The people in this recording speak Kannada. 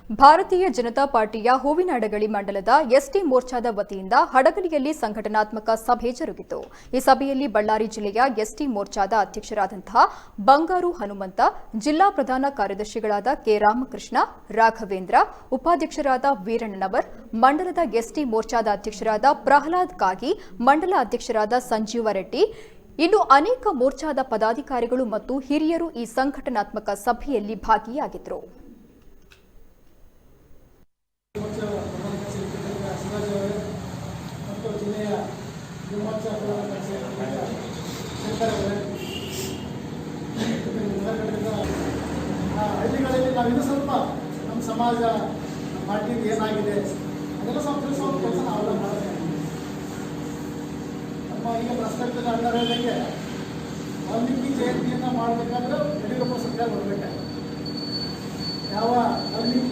ಭಾರತೀಯ ಜನತಾ ಪಾರ್ಟಿಯ ಹೂವಿನಹಡಗಲಿ ಮಂಡಲದ ಎಸ್ಟಿ ಮೋರ್ಚಾದ ವತಿಯಿಂದ ಹಡಗಲಿಯಲ್ಲಿ ಸಂಘಟನಾತ್ಮಕ ಸಭೆ ಜರುಗಿತು. ಈ ಸಭೆಯಲ್ಲಿ ಬಳ್ಳಾರಿ ಜಿಲ್ಲೆಯ ಎಸ್ಟಿ ಮೋರ್ಚಾದ ಅಧ್ಯಕ್ಷರಾದಂತಹ ಬಂಗಾರು ಹನುಮಂತ, ಜಿಲ್ಲಾ ಪ್ರಧಾನ ಕಾರ್ಯದರ್ಶಿಗಳಾದ ಕೆ ರಾಮಕೃಷ್ಣ, ರಾಘವೇಂದ್ರ, ಉಪಾಧ್ಯಕ್ಷರಾದ ವೀರಣ್ಣನವರ್, ಮಂಡಲದ ಎಸ್ಟಿ ಮೋರ್ಚಾದ ಅಧ್ಯಕ್ಷರಾದ ಪ್ರಹ್ಲಾದ್ ಕಾಗಿ, ಮಂಡಲ ಅಧ್ಯಕ್ಷರಾದ ಸಂಜೀವ ರೆಡ್ಡಿ, ಇನ್ನು ಅನೇಕ ಮೋರ್ಚಾದ ಪದಾಧಿಕಾರಿಗಳು ಮತ್ತು ಹಿರಿಯರು ಈ ಸಂಘಟನಾತ್ಮಕ ಸಭೆಯಲ್ಲಿ ಭಾಗಿಯಾಗಿದ್ದರು. ಜಿಲ್ಲೆಯ ಮೋರ್ಚಾ ಹಳ್ಳಿಗಳಲ್ಲಿ ನಾವು ಇನ್ನೂ ಸ್ವಲ್ಪ ನಮ್ಮ ಸಮಾಜ ಪಾರ್ಟಿಗೆ ಏನಾಗಿದೆ ಅದೆಲ್ಲ ಸ್ವಲ್ಪ ತಿಳಿಸೋ ಕೆಲಸ ನಾವೆಲ್ಲ ಮಾಡ್ತೇವೆ. ನಮ್ಮ ಈಗ ಪ್ರಸ್ತಾಪಿತ ಅಣ್ಣರಂಗೆ ವಾಲ್ಮೀಕಿ ಜಯಂತಿಯನ್ನು ಮಾಡಬೇಕಾದ್ರೆ ಯಡಿಯೂರಪ್ಪ ಸರ್ಕಾರ ಬರಬೇಕಾಗಿದೆ. ಯಾವ ವಾಲ್ಮೀಕಿ